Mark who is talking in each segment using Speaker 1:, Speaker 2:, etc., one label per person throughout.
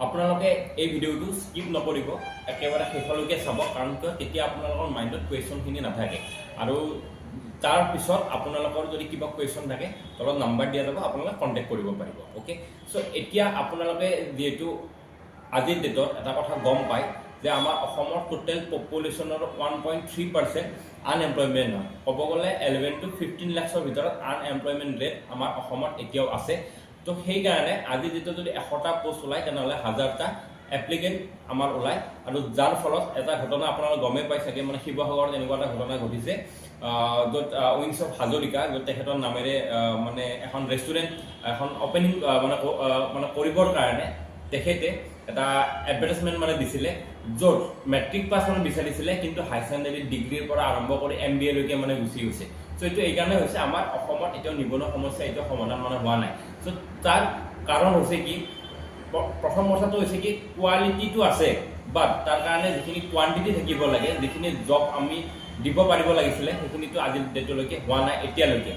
Speaker 1: আপোনালোকে এই ভিডিওটো স্কিপ নকৰিব, একেবাৰে শেষলৈকে চাব, কাৰণ কিয় তেতিয়া আপোনালোকৰ মাইণ্ডত কুৱেশ্যনখিনি নাথাকে। আৰু তাৰ পিছত আপোনালোকৰ যদি কিবা কুৱেশ্যন থাকে তলত নাম্বাৰ দিয়া যাব, আপোনালোকে কণ্টেক্ট কৰিব পাৰিব। অ'কে, চ' এতিয়া আপোনালোকে যিহেতু আজিৰ ডেটত এটা কথা গম পায় যে আমাৰ অসমৰ টোটেল পপুলেশ্যনৰ 1.3% আনএমপ্লয়মেণ্ট হয়। ক'ব গ'লে 11 to 15 লাখৰ ভিতৰত আনএমপ্লয়মেণ্ট ৰেট আমাৰ অসমত এতিয়াও আছে। তো সেইকাৰণে আজি যেতিয়া যদি 100টা পোষ্ট ওলায় তেনেহ'লে 1000টা এপ্লিকেণ্ট আমাৰ ওলায়, আৰু যাৰ ফলত এটা ঘটনা আপোনালোকে গমেই পাই চাগে, মানে শিৱসাগৰত এনেকুৱা এটা ঘটনা ঘটিছে য'ত উইংছ অফ হাজৰিকা, য'ত তেখেতৰ নামেৰে মানে এখন ৰেষ্টুৰেণ্ট এখন অপেনিং মানে কৰিবৰ কাৰণে তেখেতে এটা এডভাৰটাইজমেণ্ট মানে দিছিলে, য'ত মেট্ৰিক পাছ মানে বিচাৰিছিলে, কিন্তু হাই ছেকেণ্ডেৰী ডিগ্ৰীৰ পৰা আৰম্ভ কৰি MBA লৈকে মানে গুচি গৈছে। চ' এইটো এইকাৰণে হৈছে আমাৰ অসমত এতিয়াও নিবনুৱা সমস্যা এতিয়াও সমাধান মানে হোৱা নাই। চ' তাৰ কাৰণ হৈছে কি, প্ৰথম কথাটো হৈছে কি কোৱালিটিটো আছে, বাট তাৰ কাৰণে যিখিনি কোৱান্টিটি থাকিব লাগে, যিখিনি জব আমি দিব পাৰিব লাগিছিলে, সেইখিনিতো আজিৰ ডেটলৈকে হোৱা নাই এতিয়ালৈকে।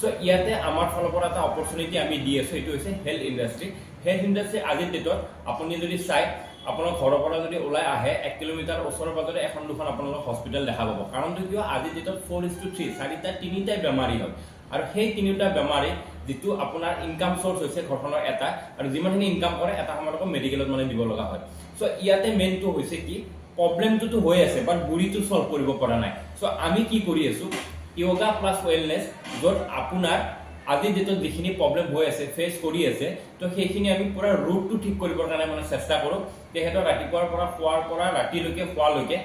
Speaker 1: চ' ইয়াতে আমাৰ ফালৰ পৰা এটা অপৰচুনিটি আমি দি আছোঁ, এইটো হৈছে হেল্থ ইণ্ডাষ্ট্ৰী। হেল্থ ইণ্ডাষ্ট্ৰী আজিৰ ডেটত আপুনি যদি চাই, আপোনাৰ ঘৰৰ পৰা যদি ওলাই আহে 1 কিলোমিটাৰ ওচৰে পাজৰে এখন দুখন আপোনালোক হস্পিটেল দেখা পাব। কাৰণটো কিয়, আজিৰ ডেটত 4:3 তিনিটাই বেমাৰী হয়, আৰু সেই তিনিটা বেমাৰী যিটো আপোনাৰ ইনকাম চ'ৰ্চ হৈছে ঘৰখনৰ এটা, আৰু যিমানখিনি ইনকাম কৰে এটা সময়ত মেডিকেলত মানে দিব লগা হয়। চ' ইয়াতে মেইনটো হৈছে কি, প্ৰব্লেমটোতো হৈ আছে বাট গুৰিটো চল্ভ কৰিব পৰা নাই। চ' আমি কি কৰি আছোঁ, য়োগা প্লাছ ৱেলনেছ, য'ত আপোনাৰ আজিৰ ডেটত যিখিনি প্ৰব্লেম হৈ আছে, ফেচ কৰি আছে, তো সেইখিনি আমি পুৰা ৰুটটো ঠিক কৰিবৰ কাৰণে মানে চেষ্টা কৰোঁ। তেখেতৰ ৰাতিপুৱাৰ পৰা খোৱাৰ পৰা ৰাতিলৈকে খোৱালৈকে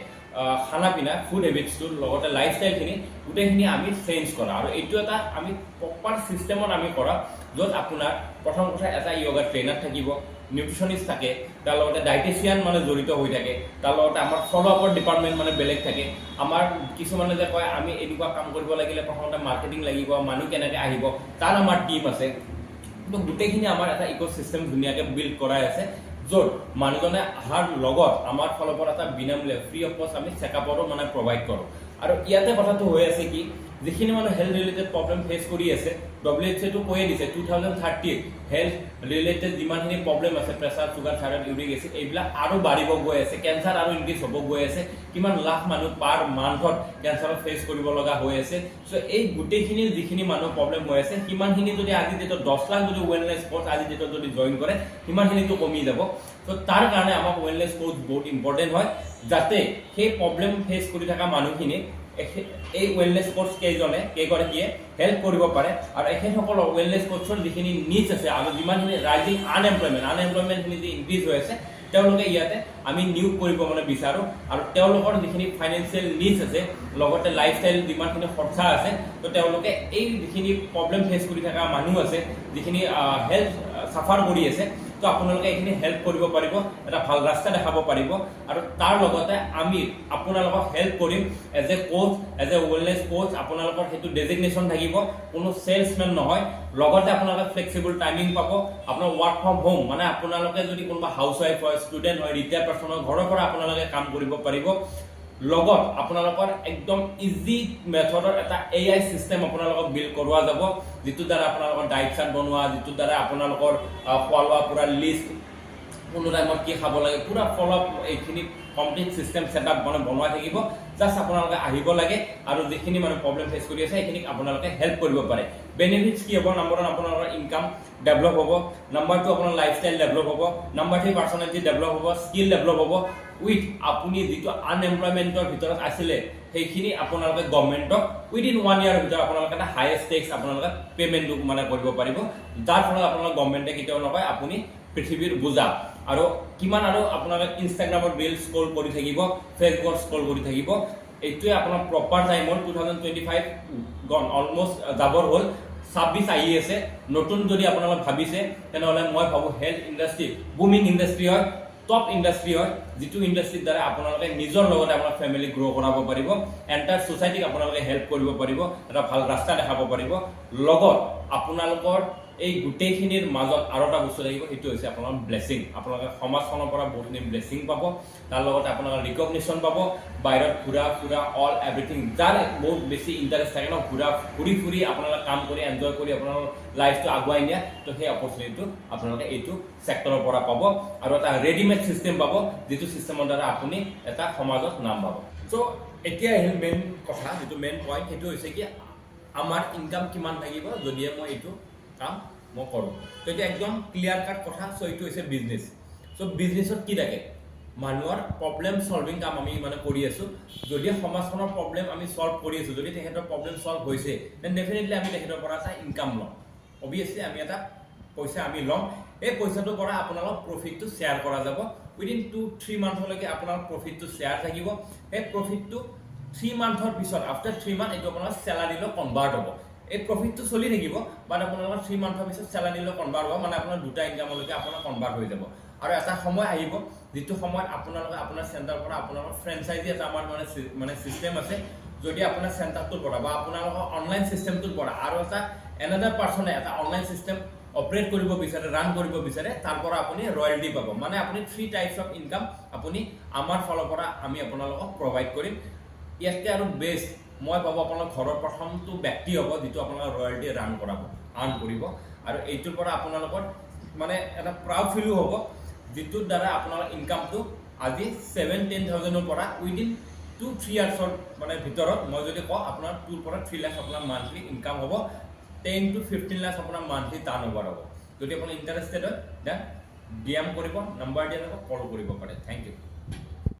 Speaker 1: খানা পিনা, ফুড হেবিটছটোৰ লগতে লাইফষ্টাইলখিনি গোটেইখিনি আমি চেঞ্জ কৰা, আৰু এইটো এটা আমি প্ৰপাৰ ছিষ্টেমত আমি কৰা, য'ত আপোনাৰ প্ৰথম কথা এটা য়োগা ট্ৰেইনাৰ থাকিব, নিউট্ৰিচনিষ্ট থাকে, তাৰ লগতে ডাইটিচিয়ান মানে জড়িত হৈ থাকে, তাৰ লগতে আমাৰ ফ'ল' আপৰ ডিপাৰ্টমেণ্ট মানে বেলেগ থাকে। আমাৰ কিছুমানে যে কয় আমি এনেকুৱা কাম কৰিব লাগিলে প্ৰথমতে মাৰ্কেটিং লাগিব, মানুহ কেনেকৈ আহিব, তাৰ আমাৰ টীম আছে। তো গোটেইখিনি আমাৰ এটা ইক'চিষ্টেম ধুনীয়াকৈ বিল্ড কৰাই আছে, য'ত মানুহজনে অহাৰ লগত আমাৰ ফালৰ পৰা এটা বিনামূলীয়া ফ্ৰী অফ কষ্ট আমি চেকআপৰো মানে প্ৰভাইড কৰোঁ। আৰু ইয়াতে কথাটো হৈ আছে কি, যিখিনি মানুহ হেল্থ ৰিলেটেড প্ৰব্লেম ফেচ কৰি আছে, WHO কৈয়ে দিছে 2030 হেল্থ ৰিলেটেড যিমানখিনি প্ৰব্লেম আছে, pressure, sugar, thyroid, uric acid, এইবিলাক আৰু বাঢ়িব গৈ আছে, কেঞ্চাৰ আৰু ইনক্ৰিজ হ'ব গৈ আছে, কিমান লাখ মানুহ পাৰ মান্থত কেঞ্চাৰত ফেচ কৰিব লগা হৈ আছে। চ' এই গোটেইখিনি যিখিনি মানুহ প্ৰব্লেম হৈ আছে, সিমানখিনি যদি আজিৰ ডেটত 10 লাখ যদি ৱেলনেছ কোৰ্চ আজিৰ ডেটত যদি জইন কৰে, সিমানখিনিতো কমি যাব। চ' তাৰ কাৰণে আমাক ৱেলনেছ কোৰ্চ বহুত ইম্পৰ্টেণ্ট হয়, যাতে সেই প্ৰব্লেম ফেচ কৰি থকা মানুহখিনি এই ৱেলনেছ কোৰ্চ কেইগৰাকীয়ে হেল্প কৰিব পাৰে, আৰু এখেতসকলৰ ৱেলনেছ কোৰ্চৰ যিখিনি নিডছ আছে, আৰু যিমানখিনি ৰাইজিং আনএমপ্লয়মেণ্টখিনি যি ইনক্ৰিজ হৈ আছে, তেওঁলোকে ইয়াতে আমি নিয়োগ কৰিব মানে বিচাৰোঁ, আৰু তেওঁলোকৰ যিখিনি ফাইনেন্সিয়েল নিডছ আছে, লগতে লাইফষ্টাইল যিমানখিনি খৰচা আছে, তো তেওঁলোকে এই যিখিনি প্ৰব্লেম ফেচ কৰি থকা মানুহ আছে, যিখিনি হেল্থ চাফাৰ কৰি আছে, তো আপোনালোকে এইখিনি হেল্প কৰিব পাৰিব, এটা ভাল ৰাস্তা দেখাব পাৰিব, আৰু তাৰ লগতে আমি আপোনালোকক হেল্প কৰিম as a coach, as a wellness coach. আপোনালোকৰ সেইটো ডেজিগনেশ্যন থাকিব, কোনো চেলছমেন নহয়, লগতে আপোনালোকে ফ্লেক্সিবল টাইমিং পাব। আপোনাৰ ৱৰ্ক ফ্ৰম হোম, মানে আপোনালোকে যদি কোনোবা হাউচ ৱাইফ হয়, ষ্টুডেণ্ট হয়, ৰিটায়াৰ্ড পাৰ্চন হয়, ঘৰৰ পৰা আপোনালোকে কাম কৰিব পাৰিব। লগত আপোনালোকৰ একদম ইজি মেথডৰ এটা AI চিষ্টেম আপোনালোকক বিল্ড কৰোৱা যাব, যিটোৰ দ্বাৰা আপোনালোকৰ ডায়েট চাৰ্ট বনোৱা, যিটোৰ দ্বাৰা আপোনালোকৰ খোৱা লোৱা পুৰা লিষ্ট, কোনো টাইমত কি খাব লাগে, পুৰা ফ'ল' আপ, এইখিনি কমপ্লিট চিষ্টেম ছেটআপ মানে বনোৱা থাকিব। জাষ্ট আপোনালোকে আহিব লাগে, আৰু যিখিনি মানে প্ৰব্লেম ফেচ কৰি আছে সেইখিনিক আপোনালোকে হেল্প কৰিব পাৰে। বেনিফিটছ কি হ'ব, নম্বৰ 1 আপোনালোকৰ ইনকাম ডেভেলপ হ'ব, নম্বৰ 2 আপোনাৰ লাইফষ্টাইল ডেভেলপ হ'ব, নম্বৰ 3 পাৰ্চনেলিটি ডেভেলপ হ'ব, স্কিল ডেভেলপ হ'ব, উইথ আপুনি যিটো আনএমপ্লয়মেণ্টৰ ভিতৰত আছিলে সেইখিনি আপোনালোকে গভৰ্ণমেণ্টক উইদিন 1 ইয়াৰৰ ভিতৰত আপোনালোকে এটা হাইয়েষ্ট টেক্স আপোনালোকে পে'মেণ্টটো মানে কৰিব পাৰিব, যাৰ ফলত আপোনালোক গভৰ্ণমেণ্টে কেতিয়াও নকয় আপুনি পৃথিৱীৰ বোজা। আৰু কিমান আৰু আপোনালোকে ইনষ্টাগ্ৰামত ৰিল স্ক্ৰল কৰি থাকিব, ফেচবুকত স্ক্ৰল কৰি থাকিব, এইটোৱে আপোনাৰ প্ৰপাৰ টাইমত 2025 অলমষ্ট যাবৰ হ'ল, 26 আহি আছে। নতুন যদি আপোনালোকে ভাবিছে, তেনেহ'লে মই ভাবোঁ হেল্থ ইণ্ডাষ্ট্ৰী বুমিং ইণ্ডাষ্ট্ৰী হয়, টপ ইণ্ডাষ্ট্ৰী হয়, যিটো ইণ্ডাষ্ট্ৰীৰ দ্বাৰা আপোনালোকে নিজৰ লগতে আপোনাৰ ফেমিলি গ্ৰ' কৰাব পাৰিব, এণ্টায়াৰ ছ'চাইটিক আপোনালোকে হেল্প কৰিব পাৰিব, এটা ভাল ৰাস্তা দেখাব পাৰিব, লগত আপোনালোকৰ এই গোটেইখিনিৰ মাজত আৰু এটা বস্তু লাগিব, সেইটো হৈছে আপোনাৰ ব্লেছিং। আপোনালোকে সমাজখনৰ পৰা বহুতখিনি ব্লেছিং পাব, তাৰ লগতে আপোনালোকে ৰিকগনিশ্যন পাব, বাহিৰত ঘূৰা ফুৰা অল এভৰিথিং। যাৰ বহুত বেছি ইণ্টাৰেষ্ট থাকে ন, ঘূৰি ফুৰি আপোনালোকে কাম কৰি এনজয় কৰি আপোনালোকৰ লাইফটো আগুৱাই নিয়া, তো সেই অপৰচুনিটিটো আপোনালোকে এইটো ছেক্টৰৰ পৰা পাব। আৰু এটা ৰেডিমেড ছিষ্টেম পাব, যিটো ছিষ্টেমৰ দ্বাৰা আপুনি এটা সমাজত নাম পাব। চ' এতিয়া আহিল মেইন কথা, যিটো মেইন পইণ্ট, সেইটো হৈছে কি আমাৰ ইনকাম কিমান থাকিব যদিহে মই এইটো কাম মই কৰোঁ। তো এইটো একদম ক্লিয়াৰ কাট কথা। চ' এইটো হৈছে বিজনেছ। চ' বিজনেছত কি থাকে, মানুহৰ প্ৰব্লেম চলভিং কাম আমি মানে কৰি আছোঁ। যদি সমাজখনৰ প্ৰব্লেম আমি চল্ভ কৰি আছোঁ, যদি তেখেতৰ প্ৰব্লেম চল্ভ হৈছে, দেন ডেফিনেটলি আমি তেখেতৰ পৰা এটা ইনকাম ল'ম। অবভিয়াছলি আমি এটা পইচা আমি ল'ম। এই পইচাটোৰ পৰা আপোনালোক প্ৰফিটটো শ্বেয়াৰ কৰা যাব। উইদিন 2-3 মান্থলৈকে আপোনাৰ প্ৰফিটটো শ্বেয়াৰ থাকিব। সেই প্ৰফিটটো 3 মান্থৰ পিছত, আফটাৰ 3 মান্থ এইটো আপোনাৰ চেলাৰীলৈ কনভাৰ্ট হ'ব। এই প্ৰফিটটো চলি থাকিব, বাট আপোনালোকৰ 3 মান্থৰ পিছত চেলাৰীলৈ কনভাৰ্ট হ'ব, মানে আপোনাৰ 2টা ইনকামলৈকে আপোনাৰ কনভাৰ্ট হৈ যাব। আৰু এটা সময় আহিব, যিটো সময়ত আপোনালোকে আপোনাৰ চেণ্টাৰৰ পৰা আপোনালোকৰ ফ্ৰেঞ্চাইজি এটা আমাৰ মানে ছিষ্টেম আছে। যদি আপোনাৰ চেণ্টাৰটোৰ পৰা বা আপোনালোকৰ অনলাইন ছিষ্টেমটোৰ পৰা আৰু এটা এনাডাৰ পাৰ্চনে এটা অনলাইন ছিষ্টেম অপাৰেট কৰিব বিচাৰে, ৰান কৰিব বিচাৰে, তাৰ পৰা আপুনি ৰয়েলটি পাব। মানে আপুনি 3 টাইপছ অফ ইনকাম আপুনি আমাৰ ফালৰ পৰা আমি আপোনালোকক প্ৰভাইড কৰিম। ইয়াতকৈ আৰু বেষ্ট মই ভাবোঁ আপোনালোকৰ ঘৰৰ প্ৰথমটো ব্যক্তি হ'ব, যিটো আপোনালোকৰ ৰয়েলটি ৰান কৰাব, আৰ্ণ কৰিব। আৰু এইটোৰ পৰা আপোনালোকৰ মানে এটা প্ৰাউড ফিলো হ'ব, যিটোৰ দ্বাৰা আপোনালোকৰ ইনকামটো আজি 7-10,000ৰ পৰা উইদিন 2-3 ইয়াৰ্ছৰ মানে ভিতৰত মই যদি কওঁ, আপোনাৰ 2 পৰা 3 লাখ আপোনাৰ মান্থলি ইনকাম হ'ব। 10 to 15 লাখ আপোনাৰ মান্থলি টাৰ্ণ অভাৰ হ'ব। যদি আপুনি ইণ্টাৰেষ্টেড হয়, দেন DM কৰিব, নাম্বাৰ দিয়া যাব, কল কৰিব পাৰে। Thank U.